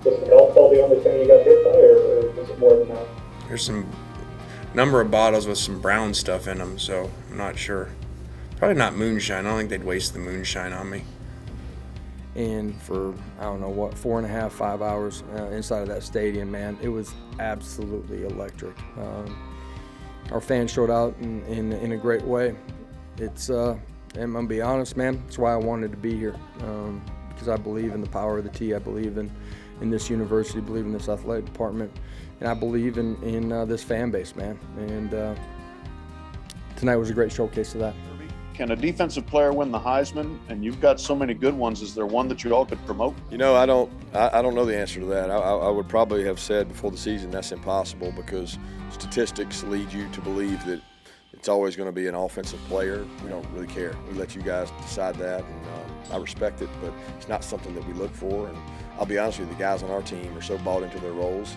Was the golf ball the only thing you got hit by, or was it more than that? There's some number of bottles with some brown stuff in them, so I'm not sure. Probably not moonshine. I don't think they'd waste the moonshine on me. And for, I don't know what, 4.5, 5 hours inside of that stadium, man, it was absolutely electric. Our fans showed out in a great way. It's, I'm gonna be honest, man, that's why I wanted to be here, because I believe in the power of the T. I believe in this university, believe in this athletic department, and I believe in this fan base, man. And tonight was a great showcase of that. Can a defensive player win the Heisman? And you've got so many good ones. Is there one that you all could promote? You know, I don't know the answer to that. I would probably have said before the season that's impossible, because statistics lead you to believe that it's always going to be an offensive player. We don't really care. We let you guys decide that, and I respect it, but it's not something that we look for. And I'll be honest with you, the guys on our team are so bought into their roles,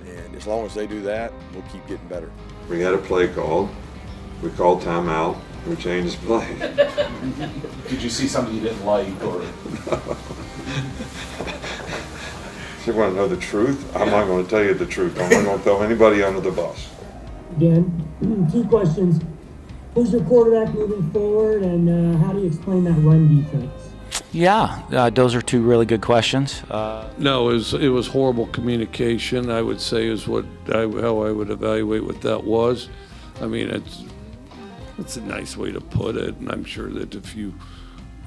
and as long as they do that, we'll keep getting better. We had a play called. We called timeout. We changed the play. Did you see something you didn't like, or? You want to know the truth? I'm not going to tell you the truth. I'm not going to throw anybody under the bus. Again, 2 questions. Who's your quarterback moving forward, and how do you explain that run defense? Yeah, those are 2 really good questions. No, it was horrible communication, I would say, is how I would evaluate what that was. I mean, it's a nice way to put it, and I'm sure that if you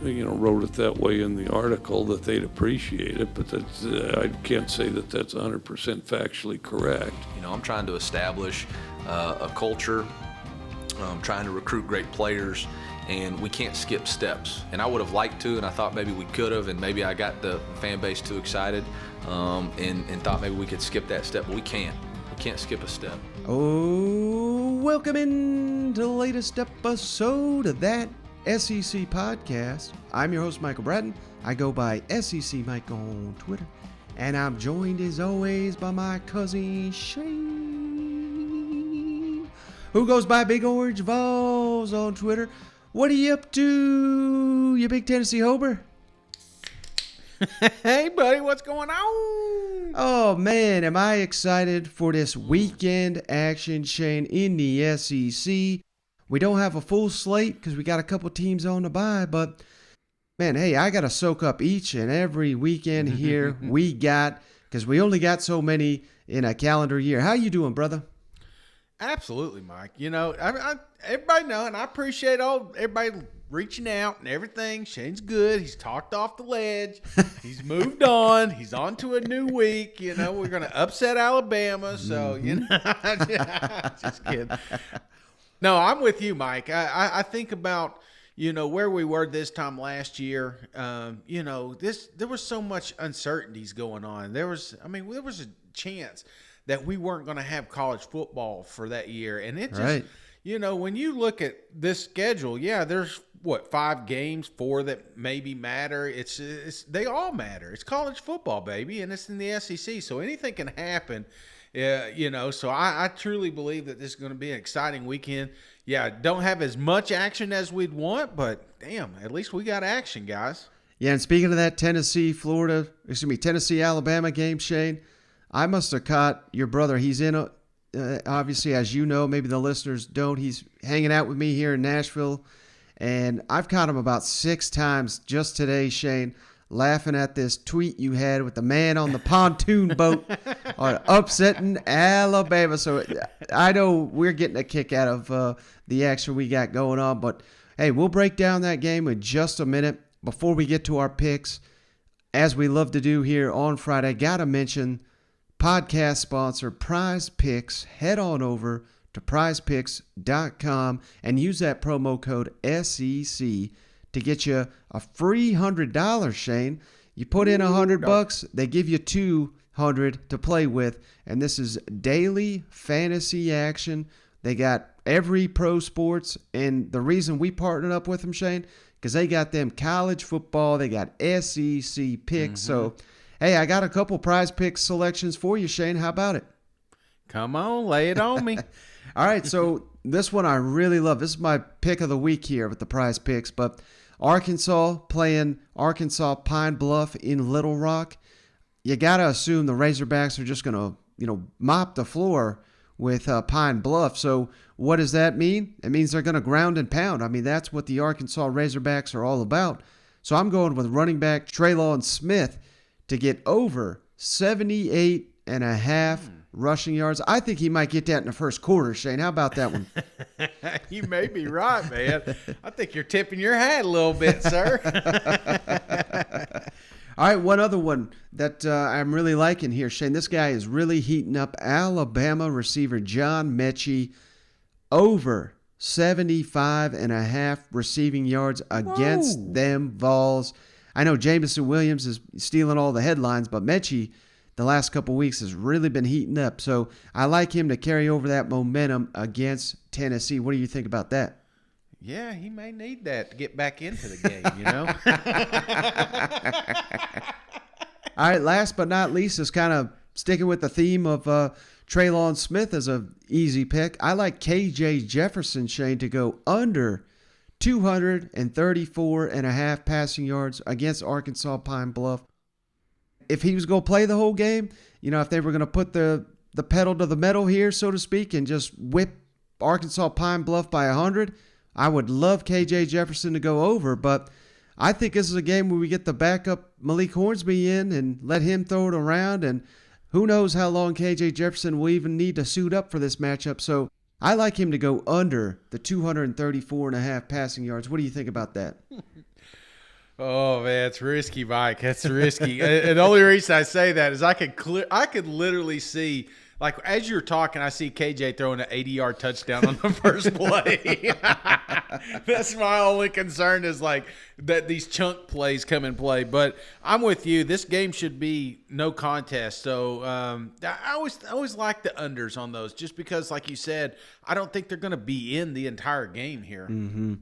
wrote it that way in the article, that they'd appreciate it, but that's, I can't say that that's 100% factually correct. I'm trying to establish a culture, trying to recruit great players, and we can't skip steps. And I would have liked to, and I thought maybe we could have, and maybe I got the fan base too excited and thought maybe we could skip that step, but we can't. We can't skip a step. Oh, welcome in to the latest episode of that SEC podcast. I'm your host, Michael Bratton. I go by SEC Mike on Twitter. And I'm joined as always by my cousin Shane, who goes by Big Orange Vols on Twitter. What are you up to, you big Tennessee Hober? Hey, buddy, what's going on? Oh, man, am I excited for this weekend action, Shane, in the SEC. We don't have a full slate because we got a couple teams on the bye, but, man, hey, I got to soak up each and every weekend here we got, because we only got so many in a calendar year. How you doing, brother? Absolutely, Mike. Everybody know, and I appreciate everybody reaching out and everything. Shane's good. He's talked off the ledge. He's moved on. He's on to a new week. We're going to upset Alabama. So, just kidding. No, I'm with you, Mike. I think about, where we were this time last year. There was so much uncertainties going on. There was a chance that we weren't going to have college football for that year. And it just, right. When you look at this schedule, there's 5 games, 4 that maybe matter. They all matter. It's college football, baby, and it's in the SEC. So anything can happen, So I truly believe that this is going to be an exciting weekend. Yeah, don't have as much action as we'd want, but damn, at least we got action, guys. Yeah, and speaking of that Tennessee-Alabama game, Shane, I must have caught your brother. He's in obviously, as you know, maybe the listeners don't. He's hanging out with me here in Nashville, and I've caught him about 6 times just today, Shane, laughing at this tweet you had with the man on the pontoon boat on upsetting Alabama. So I know we're getting a kick out of the action we got going on, but hey, we'll break down that game in just a minute. Before we get to our picks, as we love to do here on Friday, got to mention podcast sponsor Prize Picks. Head on over to prizepicks.com and use that promo code SEC to get you a free $100, Shane. You put in $100, they give you $200 to play with, and this is daily fantasy action. They got every pro sports, and the reason we partnered up with them, Shane, because they got them college football, they got SEC picks, so hey, I got a couple Prize Picks selections for you, Shane. How about it? Come on, lay it on me. All right, so this one I really love. This is my pick of the week here with the Prize Picks, but Arkansas playing Arkansas Pine Bluff in Little Rock. you got to assume the Razorbacks are just going to, mop the floor with Pine Bluff. So what does that mean? It means they're going to ground and pound. I mean, that's what the Arkansas Razorbacks are all about. So I'm going with running back Traylon Smith to get over 78.5 rushing yards. I think he might get that in the first quarter, Shane. How about that one? You may be right, man. I think you're tipping your hat a little bit, sir. All right, one other one that I'm really liking here, Shane. This guy is really heating up. Alabama receiver John Mechie, over 75.5 receiving yards against them Vols. I know Jamison Williams is stealing all the headlines, but Mechie the last couple weeks has really been heating up. So I like him to carry over that momentum against Tennessee. What do you think about that? Yeah, he may need that to get back into the game, you know? All right, last but not least is kind of sticking with the theme of Traylon Smith as an easy pick. I like KJ Jefferson, Shane, to go under 234.5 passing yards against Arkansas Pine Bluff. If he was going to play the whole game, if they were going to put the pedal to the metal here, so to speak, and just whip Arkansas Pine Bluff by 100, I would love KJ Jefferson to go over, but I think this is a game where we get the backup Malik Hornsby in and let him throw it around, and who knows how long KJ Jefferson will even need to suit up for this matchup. So I like him to go under the 234.5 passing yards. What do you think about that? Oh man, it's risky, Mike. That's risky. And the only reason I say that is I could literally see, like as you're talking, I see KJ throwing an 80-yard touchdown on the first play. That's my only concern is like that these chunk plays come in play. But I'm with you. This game should be no contest. So I always like the unders on those, just because, like you said, I don't think they're going to be in the entire game here. Mm-hmm.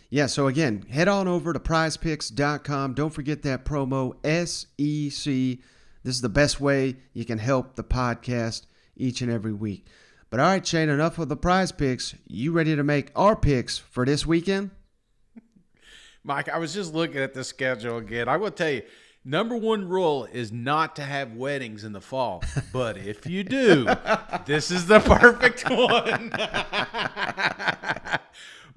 Yeah, so again, head on over to prizepicks.com. Don't forget that promo, SEC. This is the best way you can help the podcast each and every week. But all right, Shane, enough of the prize picks. You ready to make our picks for this weekend? Mike, I was just looking at the schedule again. I will tell you, number one rule is not to have weddings in the fall. But if you do, this is the perfect one.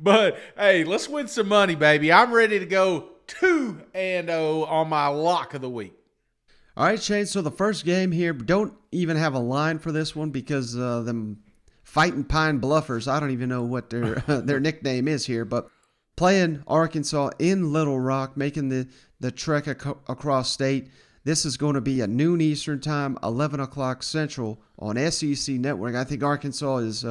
But, hey, let's win some money, baby. I'm ready to go 2-0 on my lock of the week. All right, Shane, so the first game here, don't even have a line for this one because them Fighting Pine Bluffers, I don't even know what their nickname is here, but playing Arkansas in Little Rock, making the trek across state. This is going to be at noon Eastern time, 11 o'clock Central on SEC Network. I think Arkansas is...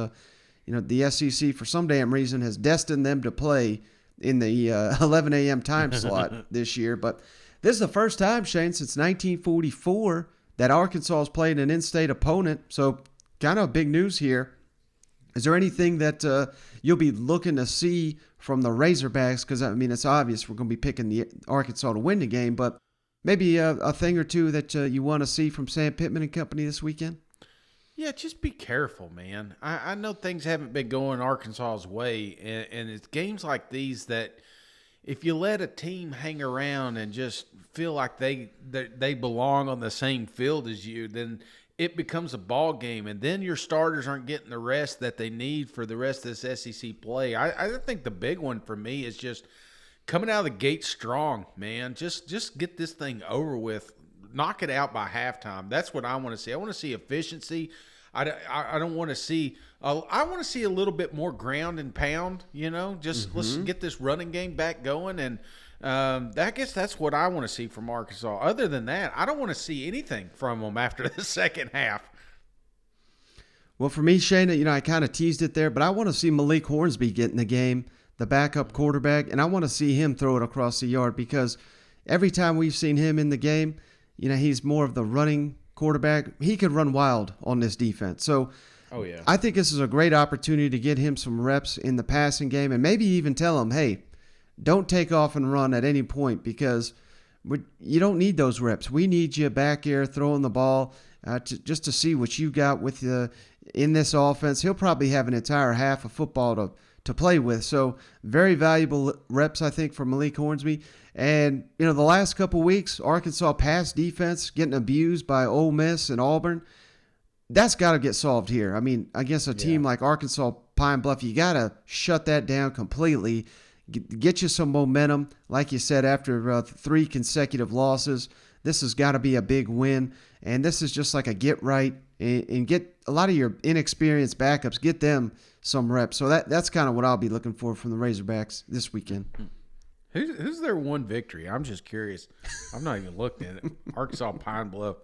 the SEC, for some damn reason, has destined them to play in the 11 a.m. time slot this year. But this is the first time, Shane, since 1944 that Arkansas has played an in-state opponent. So kind of big news here. Is there anything that you'll be looking to see from the Razorbacks? Because, it's obvious we're going to be picking the Arkansas to win the game. But maybe a thing or two that you want to see from Sam Pittman and company this weekend? Yeah, just be careful, man. I know things haven't been going Arkansas's way, and it's games like these that if you let a team hang around and just feel like they belong on the same field as you, then it becomes a ball game, and then your starters aren't getting the rest that they need for the rest of this SEC play. I think the big one for me is just coming out of the gate strong, man. Just get this thing over with. Knock it out by halftime. That's what I want to see. I want to see efficiency. I don't want to see I want to see a little bit more ground and pound, let's get this running game back going. And I guess that's what I want to see from Arkansas. Other than that, I don't want to see anything from them after the second half. Well, for me, Shane, I kind of teased it there, but I want to see Malik Hornsby get in the game, the backup quarterback, and I want to see him throw it across the yard because every time we've seen him in the game, he's more of the running quarterback. He could run wild on this defense. So oh, yeah. I think this is a great opportunity to get him some reps in the passing game and maybe even tell him, hey, don't take off and run at any point because you don't need those reps. We need you back here throwing the ball to see what you got with in this offense. He'll probably have an entire half of football to play with. So very valuable reps, I think, for Malik Hornsby. And, the last couple weeks, Arkansas pass defense getting abused by Ole Miss and Auburn. That's got to get solved here. I mean, against a team like Arkansas Pine Bluff, you got to shut that down completely. Get you some momentum. Like you said, after 3 consecutive losses, this has got to be a big win. And this is just like a get right and get a lot of your inexperienced backups, get them some reps. So that's kind of what I'll be looking for from the Razorbacks this weekend. Who's their one victory? I'm just curious. I'm not even looking at it. Arkansas Pine Bluff.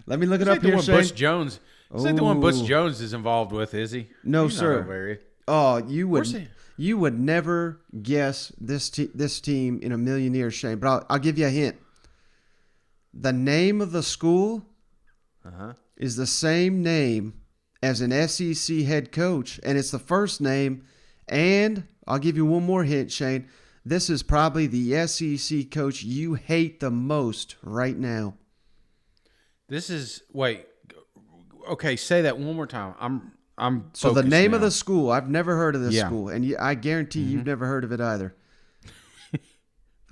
Let me look it up here, Shane. Bush Jones. Is that the one Bush Jones is involved with? Is he? No, He's sir. Not over here. Oh, you would never guess this team in a million years, Shane. But I'll give you a hint. The name of the school is the same name as an SEC head coach, and it's the first name. And I'll give you one more hint, Shane. This is probably the SEC coach you hate the most right now. Okay, say that one more time. I'm so the focused name now. of the school. I've never heard of this school, and I guarantee you've never heard of it either.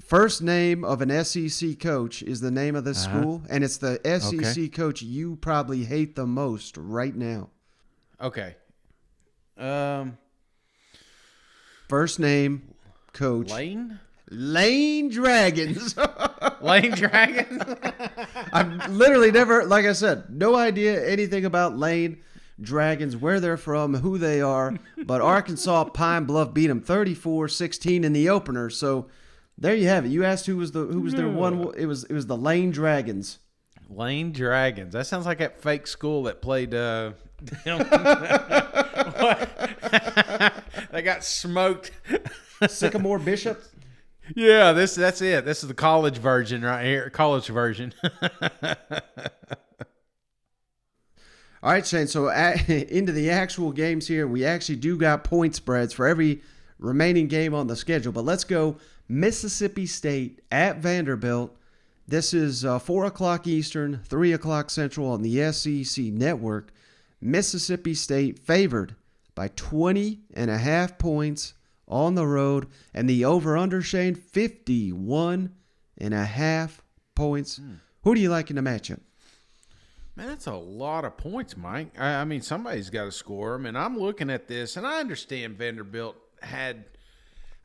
First name of an SEC coach is the name of the school, and it's the SEC coach you probably hate the most right now. Okay. First name, coach. Lane Dragons. Lane Dragons? I've literally never, like I said, no idea anything about Lane Dragons, where they're from, who they are. But Arkansas Pine Bluff beat them 34-16 in the opener. So there you have it. You asked who was their one. It was the Lane Dragons. Lane Dragons. That sounds like that fake school that played. They got smoked. Sycamore Bishop. Yeah, that's it. This is the college version right here. College version. All right, Shane. So into the actual games here, we actually do got point spreads for every remaining game on the schedule. But let's go Mississippi State at Vanderbilt. This is 4 o'clock Eastern, 3 o'clock Central on the SEC Network. Mississippi State favored by 20.5 points on the road, and the over-under, Shane, 51.5 points. Who do you like in the matchup? Man, that's a lot of points, Mike. I mean, somebody's got to score them, and I'm looking at this, and I understand Vanderbilt had,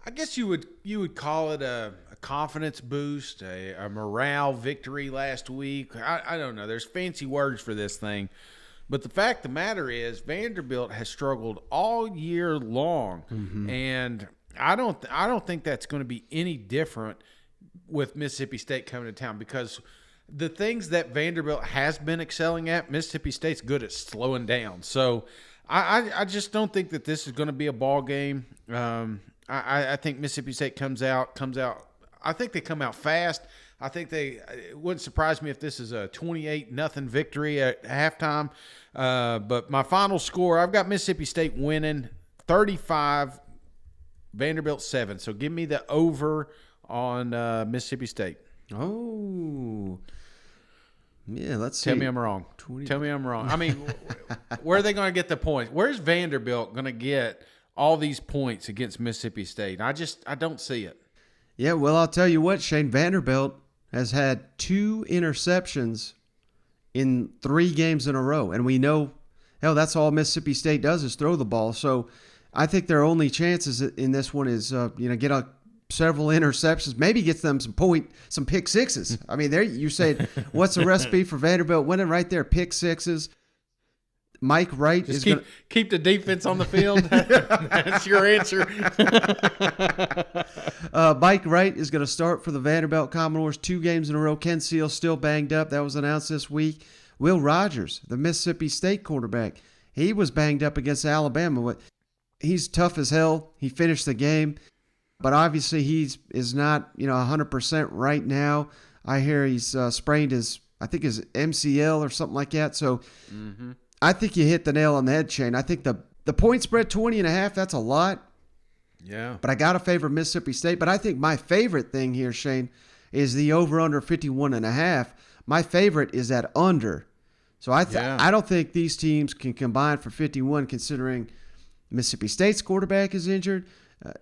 I guess you would call it a confidence boost, a morale victory last week. I don't know. There's fancy words for this thing. But the fact of the matter is Vanderbilt has struggled all year long, and I don't think that's going to be any different with Mississippi State coming to town, because the things that Vanderbilt has been excelling at, Mississippi State's good at slowing down. So I just don't think that this is going to be a ball game. I think Mississippi State comes out. I think they come out fast. I think it wouldn't surprise me if this is a 28-0 victory at halftime. But my final score, I've got Mississippi State winning 35, Vanderbilt 7. So give me the over on Mississippi State. Oh, yeah. Let's see. Tell me I'm wrong. Tell me I'm wrong. I mean, where are they going to get the points? Where's Vanderbilt going to get all these points against Mississippi State? I don't see it. Yeah, well, I'll tell you what, Shane. Vanderbilt has had 2 interceptions in 3 games in a row. And we know, hell, that's all Mississippi State does is throw the ball. So I think their only chances in this one is, get several interceptions, maybe gets them some pick sixes. I mean, there you say, what's the recipe for Vanderbilt winning right there? Pick sixes. Mike Wright is going to keep the defense on the field. That's your answer. Mike Wright is going to start for the Vanderbilt Commodores 2 games in a row. Ken Seals still banged up. That was announced this week. Will Rogers, the Mississippi State quarterback, he was banged up against Alabama. He's tough as hell. He finished the game, but obviously he is not 100% right now. I hear he's sprained his MCL or something like that. So. I think you hit the nail on the head, Shane. I think the point spread 20.5, that's a lot. Yeah. But I got to favor Mississippi State. But I think my favorite thing here, Shane, is the over-under 51.5. My favorite is that under. So I don't think these teams can combine for 51, considering Mississippi State's quarterback is injured.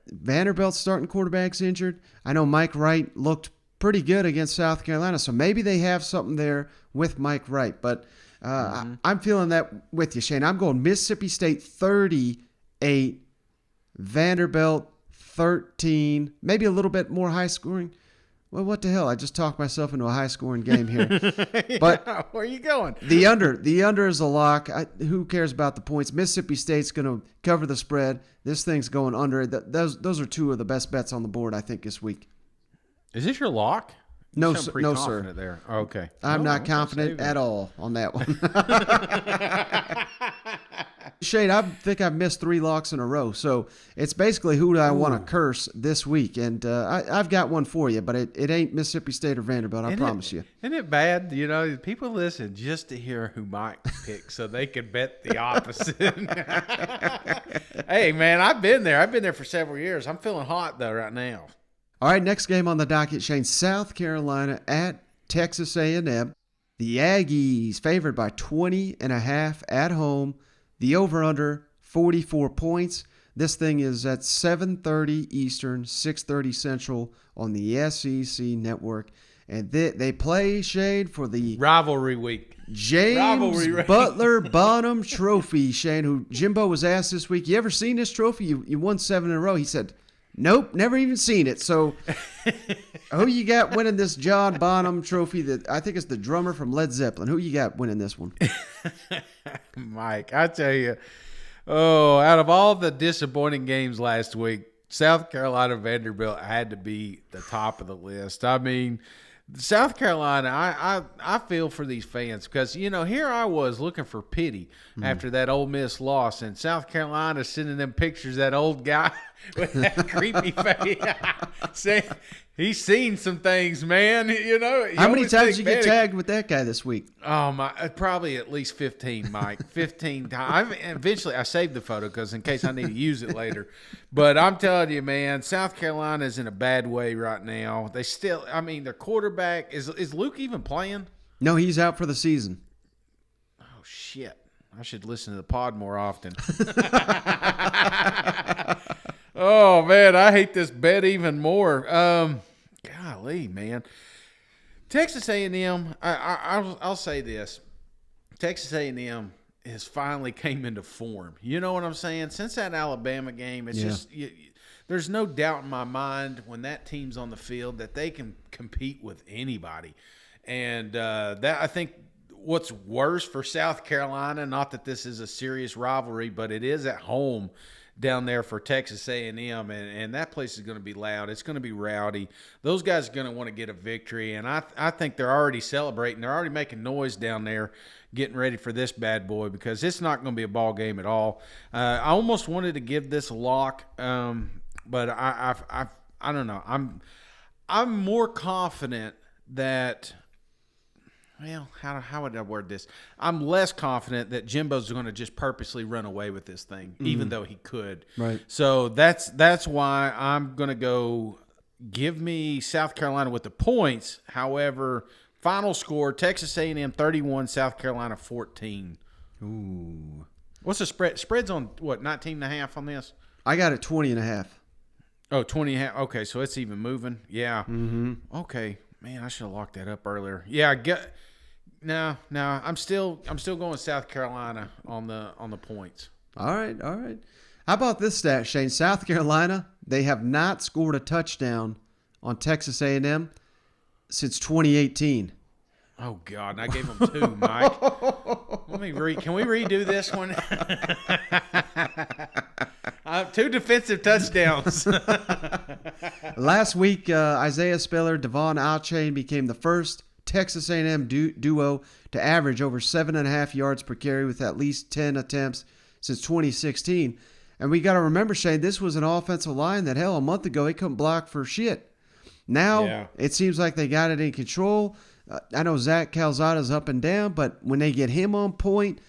Vanderbilt's starting quarterback's injured. I know Mike Wright looked pretty good against South Carolina, so maybe they have something there with Mike Wright. But I'm feeling that with you, Shane. I'm going Mississippi State 38, Vanderbilt 13, maybe a little bit more high scoring. Well, what the hell? I just talked myself into a high scoring game here. But yeah, where are you going? The under is a lock. Who cares about the points? Mississippi State's going to cover the spread. This thing's going under. Those are two of the best bets on the board, I think, this week. Is this your lock? No, You sound pretty no, confident sir. There. Okay. I'm not okay, confident save it. at all on that one. Shade, I think I've missed 3 locks in a row. So it's basically who do I want to curse this week. And I've got one for you, but it ain't Mississippi State or Vanderbilt, I promise you. Isn't it bad? You know, people listen just to hear who Mike picks so they can bet the opposite. Hey, man, I've been there. I've been there for several years. I'm feeling hot, though, right now. All right, next game on the docket, Shane, South Carolina at Texas A&M. The Aggies favored by 20.5 at home. The over-under, 44 points. This thing is at 7:30 Eastern, 6:30 Central on the SEC Network. And they play, Shane, for the Rivalry week. James Butler Bonham Trophy, Shane, who Jimbo was asked this week, you ever seen this trophy? You won 7 in a row. He said, nope, never even seen it. So who you got winning this John Bonham Trophy? That I think is the drummer from Led Zeppelin. Who you got winning this one? Mike, I tell you, out of all the disappointing games last week, South Carolina Vanderbilt had to be the top of the list. I mean, South Carolina, I feel for these fans because, you know, here I was looking for pity after that Ole Miss loss, and South Carolina sending them pictures of that old guy with that creepy face saying he's seen some things, man. You know, How many times did you get tagged with that guy this week? Oh my! Probably at least 15, Mike. 15 times. Eventually, I saved the photo because in case I need to use it later. But I'm telling you, man, South Carolina is in a bad way right now. They still, I mean, their quarterback is Luke even playing? No, he's out for the season. Oh shit! I should listen to the pod more often. Oh man, I hate this bet even more. Golly, man. Texas A&M, I'll say this. Texas A&M has finally came into form. You know what I'm saying? Since that Alabama game, it's just there's no doubt in my mind when that team's on the field that they can compete with anybody. And that I think what's worse for South Carolina, not that this is a serious rivalry, but it is at home down there for Texas A&M, and that place is going to be loud. It's going to be rowdy. Those guys are going to want to get a victory, and I think they're already celebrating. They're already making noise down there, getting ready for this bad boy because it's not going to be a ball game at all. I almost wanted to give this a lock, but I don't know. I'm more confident that. Well, how would I word this? I'm less confident that Jimbo's going to just purposely run away with this thing, even though he could. Right. So that's why I'm going to go give me South Carolina with the points. However, final score, Texas A&M 31, South Carolina 14. Ooh. What's the spread? Spread's on, what, 19.5 on this? I got it 20.5. Oh, 20.5. Okay, so it's even moving. Yeah. Mm-hmm. Okay. Man, I should have locked that up earlier. Yeah, No, I'm still going South Carolina on the points. All right. How about this stat, Shane? South Carolina, they have not scored a touchdown on Texas A&M since 2018. Oh God, and I gave them 2, Mike. Can we redo this one? 2 defensive touchdowns. Last week, Isaiah Spiller, Devon Outchain became the first Texas A&M duo to average over 7.5 yards per carry with at least 10 attempts since 2016. And we got to remember, Shane, this was an offensive line that, hell, a month ago, they couldn't block for shit. Now, It seems like they got it in control. I know Zach Calzada's up and down, but when they get him on point,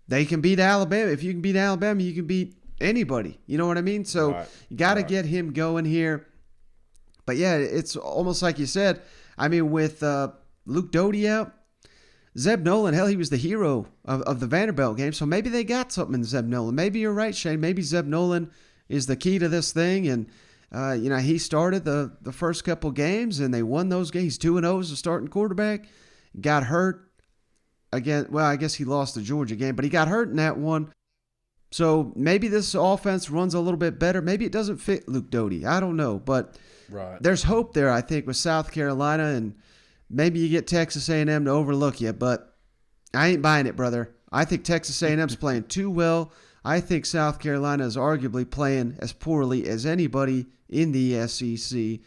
they can beat Alabama. If you can beat Alabama, you can beat anybody. You know what I mean? So you got to get him going here. But, yeah, it's almost like you said. I mean, with Luke Doty out, Zeb Nolan, hell, he was the hero of the Vanderbilt game, so maybe they got something in Zeb Nolan. Maybe you're right, Shane. Maybe Zeb Nolan is the key to this thing, and he started the first couple games, and they won those games. 2-0 as a starting quarterback. Got hurt again. Well, I guess he lost the Georgia game, but he got hurt in that one. So maybe this offense runs a little bit better. Maybe it doesn't fit Luke Doty. I don't know, but there's hope there, I think, with South Carolina, and maybe you get Texas A&M to overlook you, but I ain't buying it, brother. I think Texas A&M's playing too well. I think South Carolina is arguably playing as poorly as anybody in the SEC.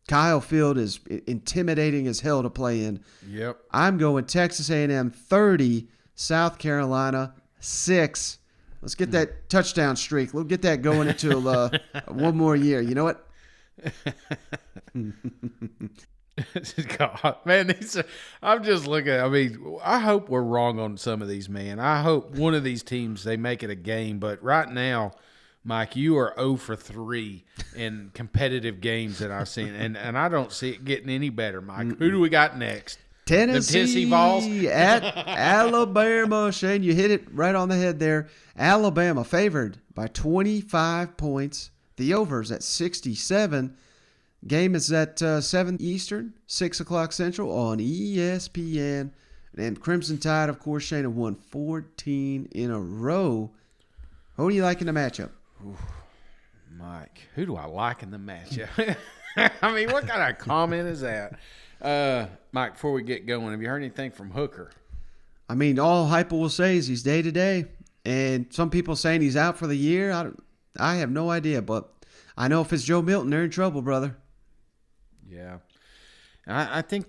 Kyle Field is intimidating as hell to play in. Yep. I'm going Texas A&M 30, South Carolina 6. Let's get that touchdown streak. We'll get that going until one more year. You know what? God, man, I'm just looking. I mean, I hope we're wrong on some of these, man. I hope one of these teams, they make it a game. But right now, Mike, you are 0 for 3 in competitive games that I've seen, and I don't see it getting any better, Mike. Who do we got next? Tennessee Vols at Alabama. Shane, you hit it right on the head there. Alabama favored by 25 points. The over's at 67. Game is at 7 Eastern, 6 o'clock Central on ESPN. And Crimson Tide, of course, Shane, have won 14 in a row. Who do you like in the matchup? Ooh, Mike, who do I like in the matchup? I mean, what kind of comment is that? Mike, before we get going, have you heard anything from Hooker? I mean, all Heupel will say is he's day-to-day. And some people saying he's out for the year. I have no idea, but I know if it's Joe Milton, they're in trouble, brother. Yeah. I think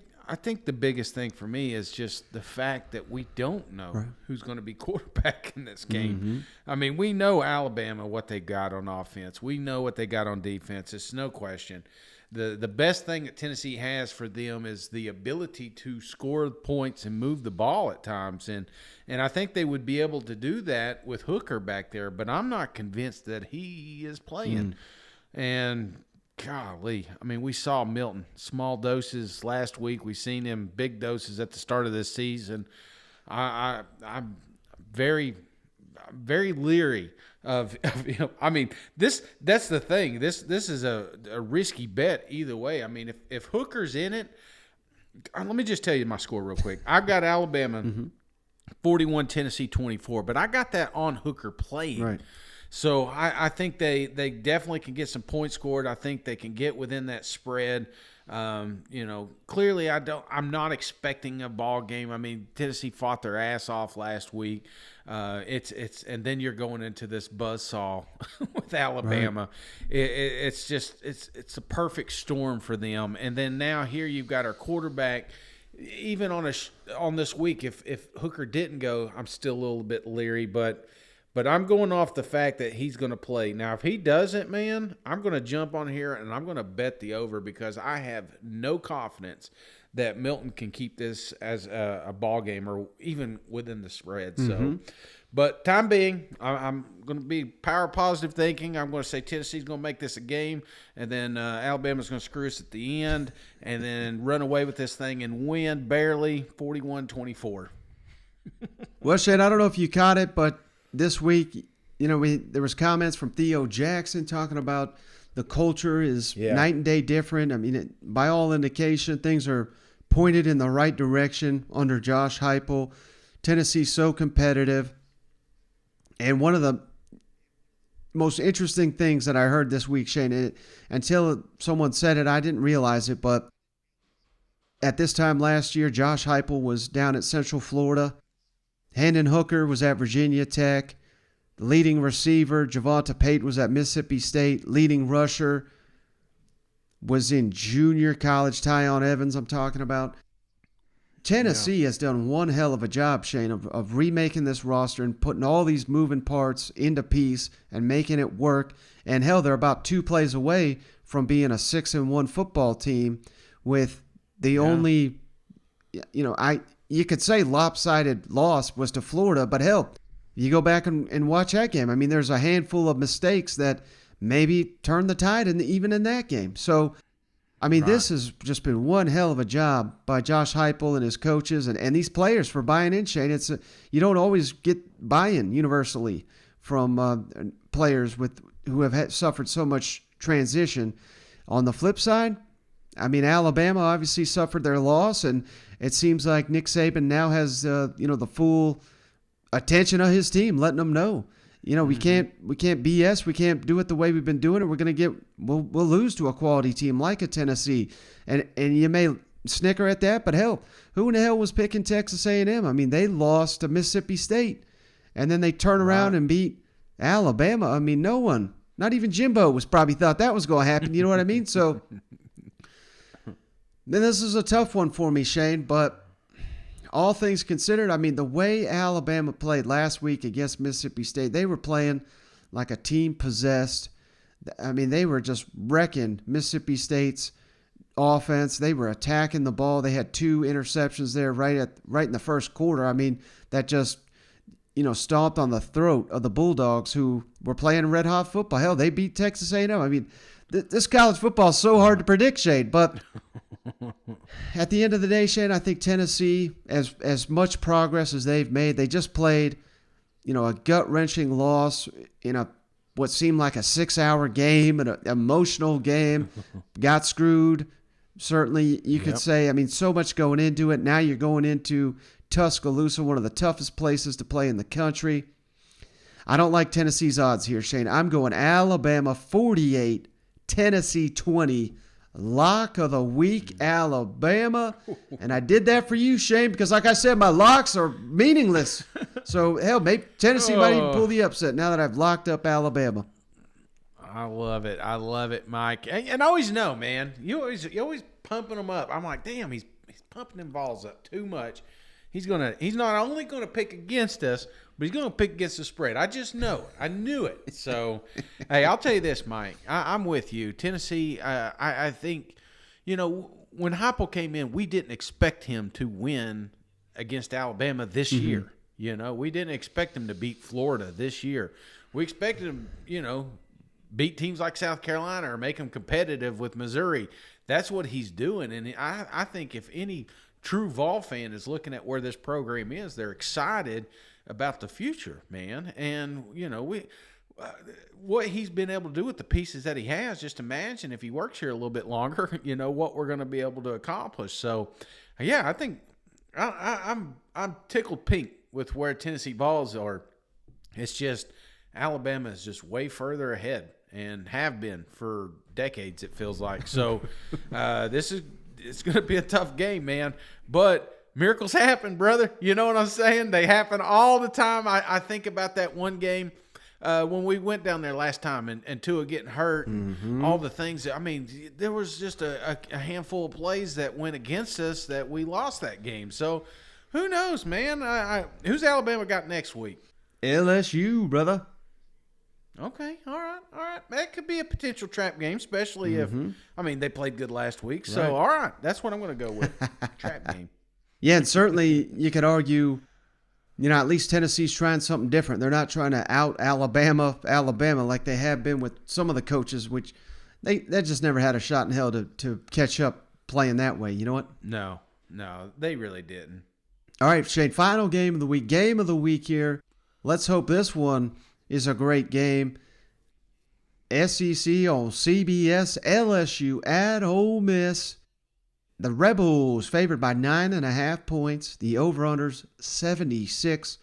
the biggest thing for me is just the fact that we don't know who's going to be quarterback in this game. Mm-hmm. I mean, we know Alabama, what they got on offense. We know what they got on defense. It's no question. The best thing that Tennessee has for them is the ability to score points and move the ball at times. And I think they would be able to do that with Hooker back there, but I'm not convinced that he is playing. And golly, I mean, we saw Milton, small doses last week. We've seen him big doses at the start of this season. I'm very, very leery of I mean, that's the thing. This is a risky bet either way. I mean, if Hooker's in it, let me just tell you my score real quick. I've got Alabama 41, Tennessee 24, but I got that on Hooker playing. Right. So I think they definitely can get some points scored. I think they can get within that spread. Clearly I'm not expecting a ball game. I mean, Tennessee fought their ass off last week. And then you're going into this buzzsaw with Alabama. Right. It's a perfect storm for them. And then now here you've got our quarterback. Even on this week, if Hooker didn't go, I'm still a little bit leery, but I'm going off the fact that he's going to play. Now, if he doesn't, man, I'm going to jump on here and I'm going to bet the over because I have no confidence that Milton can keep this as a ball game or even within the spread. So, but time being, I'm going to be power positive thinking. I'm going to say Tennessee's going to make this a game, and then Alabama's going to screw us at the end and then run away with this thing and win barely 41-24. Well, Shane, I don't know if you caught it, but this week, there was comments from Theo Jackson talking about the culture is night and day different. I mean, by all indication, things are pointed in the right direction under Josh Heupel. Tennessee's so competitive. And one of the most interesting things that I heard this week, Shane, until someone said it, I didn't realize it, but at this time last year, Josh Heupel was down at Central Florida. Hendon Hooker was at Virginia Tech. The leading receiver, Javonte Pate, was at Mississippi State. Leading rusher was in junior college, Tyon Evans I'm talking about. Tennessee has done one hell of a job, Shane, of remaking this roster and putting all these moving parts into piece and making it work. And hell, they're about 2 plays away from being a 6-1 football team with the only, you could say lopsided loss was to Florida, but hell, you go back and watch that game. I mean, there's a handful of mistakes that maybe turned the tide even in that game. So I mean, this has just been one hell of a job by Josh Heupel and his coaches and these players for buying in, Shane. You don't always get buy-in universally from players who have suffered so much transition. On the flip side, I mean, Alabama obviously suffered their loss, and it seems like Nick Saban now has the full attention of his team, letting them know, we can't BS, we can't do it the way we've been doing it. We're gonna we'll lose to a quality team like a Tennessee, and you may snicker at that, but hell, who in the hell was picking Texas A&M? I mean, they lost to Mississippi State, and then they turn around and beat Alabama. I mean, no one, not even Jimbo, was probably thought that was going to happen. You know what I mean? So then this is a tough one for me, Shane, but all things considered, I mean, the way Alabama played last week against Mississippi State, they were playing like a team possessed. I mean, they were just wrecking Mississippi State's offense. They were attacking the ball. They had 2 interceptions there right in the first quarter. I mean, that just stomped on the throat of the Bulldogs, who were playing red hot football. Hell, they beat Texas A&M. I mean, this college football is so hard to predict, Shane, but at the end of the day, Shane, I think Tennessee, as much progress as they've made, they just played, a gut-wrenching loss in what seemed like a 6-hour game, an emotional game, got screwed. Certainly, you could say, I mean, so much going into it. Now you're going into Tuscaloosa, one of the toughest places to play in the country. I don't like Tennessee's odds here, Shane. I'm going Alabama 48, Tennessee 20. Lock of the week, Alabama. And I did that for you, Shane, because like I said, my locks are meaningless. So, hell, maybe Tennessee might even pull the upset now that I've locked up Alabama. I love it. I love it, Mike. And I always know, man, you always pumping them up. I'm like, damn, he's pumping them balls up too much. He's not only going to pick against us, but he's going to pick against the spread. I just know it. I knew it. So, hey, I'll tell you this, Mike. I'm with you. Tennessee, I think, when Heupel came in, we didn't expect him to win against Alabama this year. We didn't expect him to beat Florida this year. We expected him, beat teams like South Carolina or make them competitive with Missouri. That's what he's doing. And I think if any true Vol fan is looking at where this program is, they're excited about the future, man. And, what he's been able to do with the pieces that he has, just imagine if he works here a little bit longer, what we're going to be able to accomplish. So, yeah, I think I'm tickled pink with where Tennessee balls are. It's just Alabama is just way further ahead and have been for decades, it feels like. So, it's going to be a tough game, man. But miracles happen, brother. You know what I'm saying? They happen all the time. I think about that one game when we went down there last time and Tua getting hurt and all the things. I mean, there was just a handful of plays that went against us that we lost that game. So who knows, man? Who's Alabama got next week? LSU, brother. Okay, all right. That could be a potential trap game, especially if, they played good last week. So, all right, that's what I'm going to go with, trap game. Yeah, and certainly you could argue, at least Tennessee's trying something different. They're not trying to out Alabama like they have been with some of the coaches, which they just never had a shot in hell to catch up playing that way. You know what? No, they really didn't. All right, Shane, final game of the week. Game of the week here. Let's hope this one is a great game. SEC on CBS, LSU at Ole Miss. The Rebels favored by 9.5 points. The over-under's 76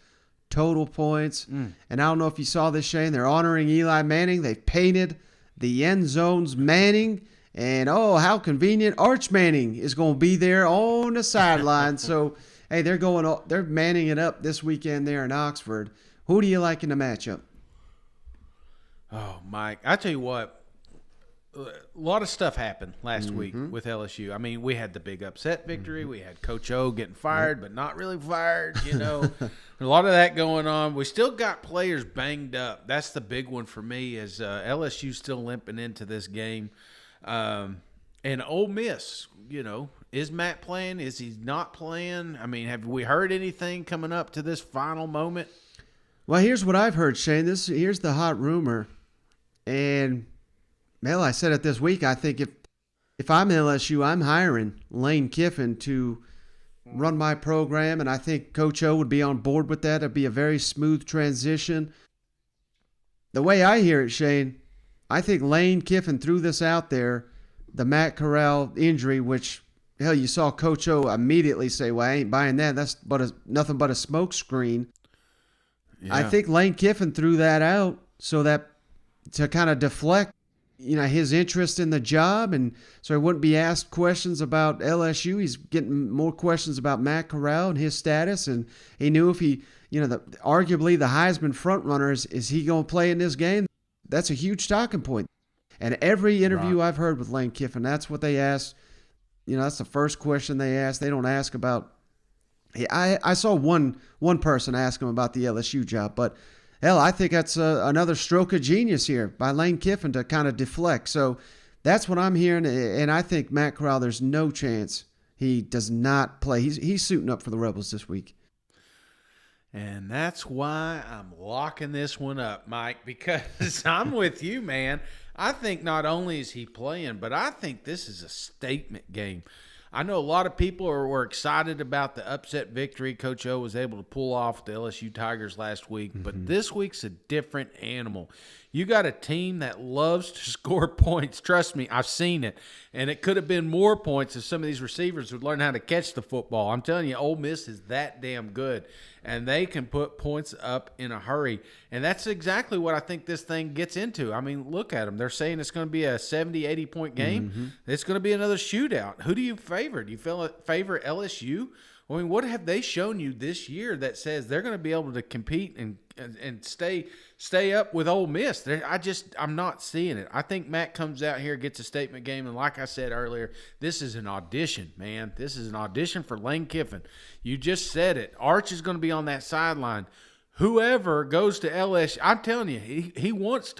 total points. And I don't know if you saw this, Shane. They're honoring Eli Manning. They've painted the end zones Manning. And, how convenient. Arch Manning is going to be there on the sideline. So, hey, they're manning it up this weekend there in Oxford. Who do you like in the matchup? Oh, Mike, I tell you what, a lot of stuff happened last week with LSU. I mean, we had the big upset victory. We had Coach O getting fired, but not really fired, A lot of that going on. We still got players banged up. That's the big one for me is LSU still limping into this game. And Ole Miss, is Matt playing? Is he not playing? I mean, have we heard anything coming up to this final moment? Well, here's what I've heard, Shane. Here's the hot rumor. And, I said it this week. I think if I'm LSU, I'm hiring Lane Kiffin to run my program, and I think Coach O would be on board with that. It'd be a very smooth transition. The way I hear it, Shane, I think Lane Kiffin threw this out there, the Matt Corral injury, which, hell, you saw Coach O immediately say, well, I ain't buying that. That's nothing but a smoke screen. Yeah. I think Lane Kiffin threw that out so that to kind of deflect, his interest in the job, and so he wouldn't be asked questions about LSU. He's getting more questions about Matt Corral and his status, and he knew if he, arguably the Heisman front runner, is he going to play in this game? That's a huge talking point. And every interview I've heard with Lane Kiffin, that's what they asked. That's the first question they asked. They don't ask about. I saw one person ask him about the LSU job, but hell, I think that's another stroke of genius here by Lane Kiffin to kind of deflect. So that's what I'm hearing, and I think Matt Corral, there's no chance he does not play. He's suiting up for the Rebels this week. And that's why I'm locking this one up, Mike, because I'm with you, man. I think not only is he playing, but I think this is a statement game. I know a lot of people were excited about the upset victory Coach O was able to pull off the LSU Tigers last week, but this week's a different animal. You got a team that loves to score points. Trust me, I've seen it. And it could have been more points if some of these receivers would learn how to catch the football. I'm telling you, Ole Miss is that damn good. And they can put points up in a hurry. And that's exactly what I think this thing gets into. I mean, look at them. They're saying it's going to be a 70, 80-point game. It's going to be another shootout. Who do you favor? Do you favor LSU? I mean, what have they shown you this year that says they're going to be able to compete and stay up with Ole Miss? I'm not seeing it. I think Matt comes out here, gets a statement game, and like I said earlier, this is an audition, man. This is an audition for Lane Kiffin. You just said it. Arch is going to be on that sideline. Whoever goes to LSU, I'm telling you, he wants.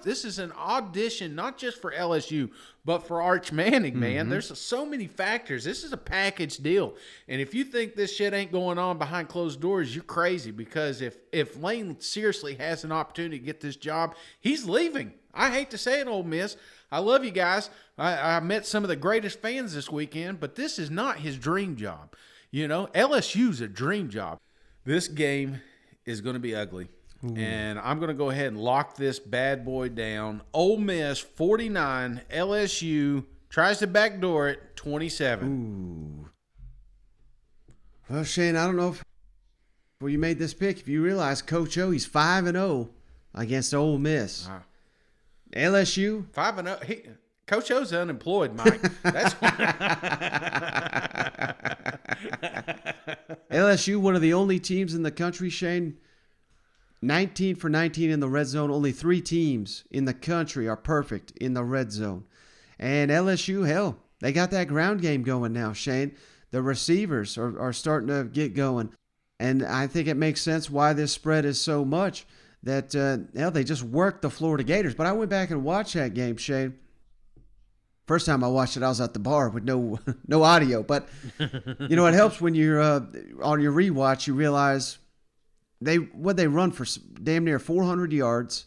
This is an audition, not just for LSU, but for Arch Manning, man. There's so many factors. This is a package deal. And if you think this shit ain't going on behind closed doors, you're crazy, because if Lane seriously has an opportunity to get this job, he's leaving. I hate to say it, Ole Miss. I love you guys. I met some of the greatest fans this weekend, but this is not his dream job. LSU's a dream job. This game is going to be ugly. And I'm going to go ahead and lock this bad boy down. Ole Miss 49, LSU tries to backdoor it 27. Well, Shane, I don't know if you made this pick, if you realize Coach O, he's 5-0 against Ole Miss. LSU 5-0. Coach O's unemployed, Mike. That's LSU, one of the only teams in the country, Shane, 19 for 19 in the red zone. Only 3 teams in the country are perfect in the red zone. And LSU, hell, they got that ground game going now, Shane. The receivers are starting to get going. And I think it makes sense why this spread is so much that, they just worked the Florida Gators. But I went back and watched that game, Shane. First time I watched it, I was at the bar with no audio. But, it helps when you're on your rewatch, you realize they run for damn near 400 yards.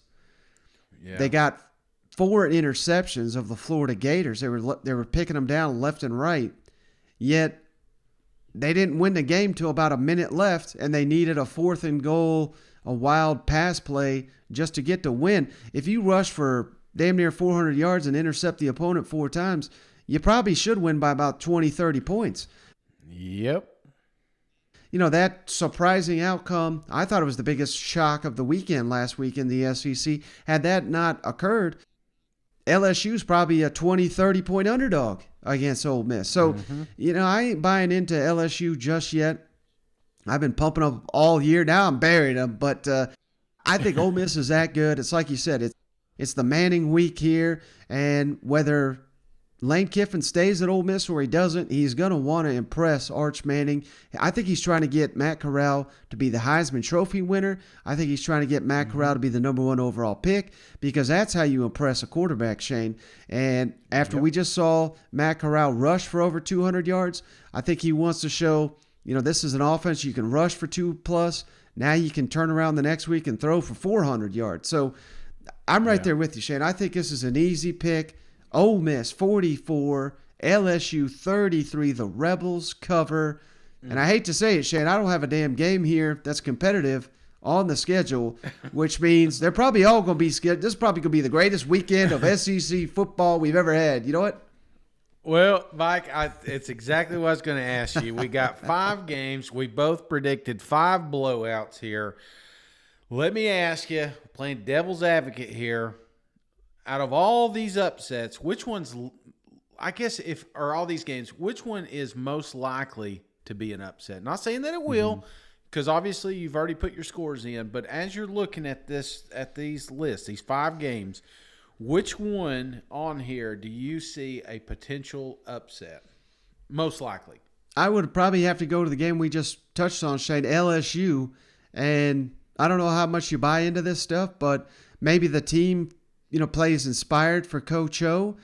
Yeah. They got 4 interceptions of the Florida Gators. They were picking them down left and right. Yet they didn't win the game till about a minute left, and they needed a 4th and goal, a wild pass play just to get the win. If you rush for damn near 400 yards and intercept the opponent 4 times, you probably should win by about 20, 30 points. Yep. That surprising outcome, I thought it was the biggest shock of the weekend last week in the SEC. Had that not occurred, LSU's probably a 20, 30-point underdog against Ole Miss. So, I ain't buying into LSU just yet. I've been pumping them all year. Now I'm burying them, but I think Ole Miss is that good. It's like you said, it's the Manning week here, and whether Lane Kiffin stays at Ole Miss or he doesn't, he's going to want to impress Arch Manning. I think he's trying to get Matt Corral to be the Heisman Trophy winner. I think he's trying to get Matt Corral to be the number 1 overall pick, because that's how you impress a quarterback, Shane. And after we just saw Matt Corral rush for over 200 yards, I think he wants to show, this is an offense you can rush for 2+. Now you can turn around the next week and throw for 400 yards. So I'm right there with you, Shane. I think this is an easy pick. Ole Miss 44, LSU 33. The Rebels cover. And I hate to say it, Shane, I don't have a damn game here that's competitive on the schedule, which means they're probably all going to be scheduled. This is probably going to be the greatest weekend of SEC football we've ever had. You know what? Well, Mike, it's exactly what I was going to ask you. We got 5 games. We both predicted 5 blowouts here. Let me ask you, playing devil's advocate here, out of all these upsets, which one's, I guess, or all these games, which one is most likely to be an upset? Not saying that it will, because obviously you've already put your scores in, but as you're looking at these lists, these 5 games, which one on here do you see a potential upset? Most likely. I would probably have to go to the game we just touched on, Shane, LSU. And I don't know how much you buy into this stuff, but maybe the team, plays inspired for Coach O.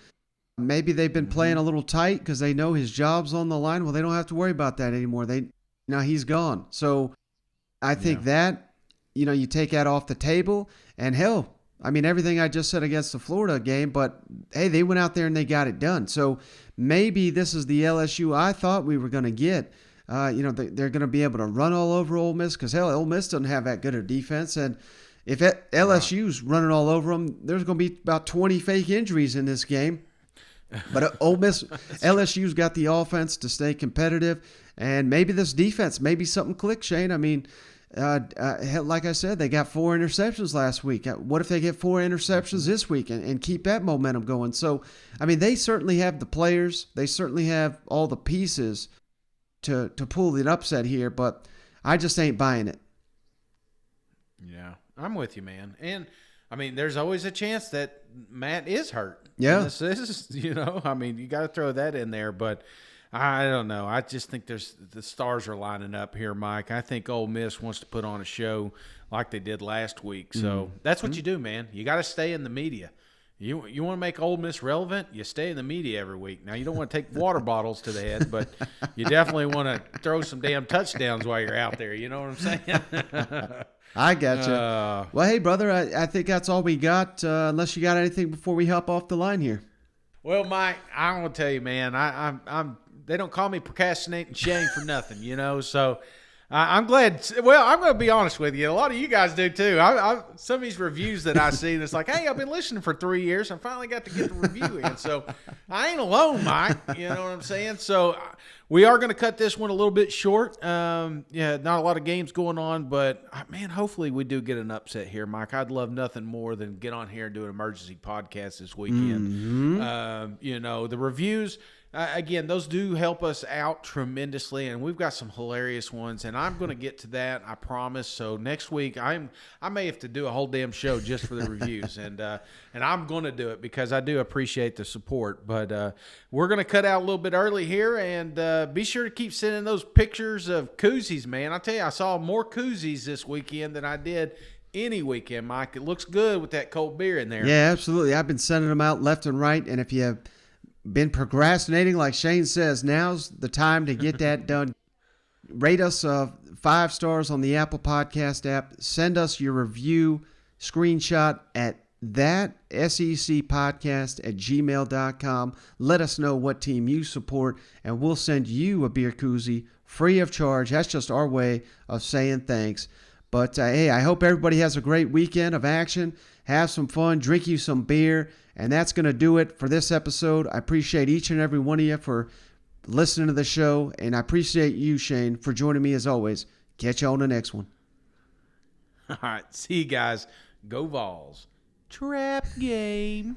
Maybe they've been playing a little tight because they know his job's on the line. Well, they don't have to worry about that anymore. Now he's gone. So I think that, you take that off the table. And hell, everything I just said against the Florida game, but hey, they went out there and they got it done. So maybe this is the LSU I thought we were going to get. They're going to be able to run all over Ole Miss because, hell, Ole Miss doesn't have that good a defense. And if LSU's running all over them, there's going to be about 20 fake injuries in this game. But Ole Miss, LSU's got the offense to stay competitive. And maybe this defense, maybe something clicks, Shane. Like I said, they got 4 interceptions last week. What if they get 4 interceptions this week and keep that momentum going? So, they certainly have the players. They certainly have all the pieces to pull an upset here, but I just ain't buying it. Yeah, I'm with you, man. And, there's always a chance that Matt is hurt. Yeah. This is, you got to throw that in there, but I don't know. I just think the stars are lining up here, Mike. I think Ole Miss wants to put on a show like they did last week. So that's what you do, man. You got to stay in the media. You want to make Ole Miss relevant, you stay in the media every week. Now, you don't want to take water bottles to the head, but you definitely want to throw some damn touchdowns while you're out there. You know what I'm saying? I got you. Well, hey, brother, I think that's all we got, unless you got anything before we hop off the line here. Well, Mike, I'm going to tell you, man, I'm they don't call me procrastinating Shane for nothing, so I'm glad. Well, I'm going to be honest with you. A lot of you guys do too. Some of these reviews that I see, it's like, hey, I've been listening for 3 years. I finally got to get the review in. So I ain't alone, Mike. You know what I'm saying? So we are going to cut this one a little bit short. Not a lot of games going on, but man, hopefully we do get an upset here, Mike. I'd love nothing more than get on here and do an emergency podcast this weekend. The reviews. Again, those do help us out tremendously, and we've got some hilarious ones, and I'm going to get to that, I promise. So next week, I may have to do a whole damn show just for the reviews, and I'm going to do it because I do appreciate the support. But we're going to cut out a little bit early here, and be sure to keep sending those pictures of koozies, man. I tell you, I saw more koozies this weekend than I did any weekend, Mike. It looks good with that cold beer in there. Yeah, absolutely. I've been sending them out left and right, and if you have been procrastinating, like Shane says, now's the time to get that done. Rate us 5 stars on the Apple Podcast app. Send us your review screenshot at that secpodcast@gmail.com. Let us know what team you support, and we'll send you a beer koozie free of charge. That's just our way of saying thanks. But, hey, I hope everybody has a great weekend of action. Have some fun, drink you some beer, and that's going to do it for this episode. I appreciate each and every one of you for listening to the show, and I appreciate you, Shane, for joining me as always. Catch you on the next one. All right, see you guys. Go Vols. Trap game.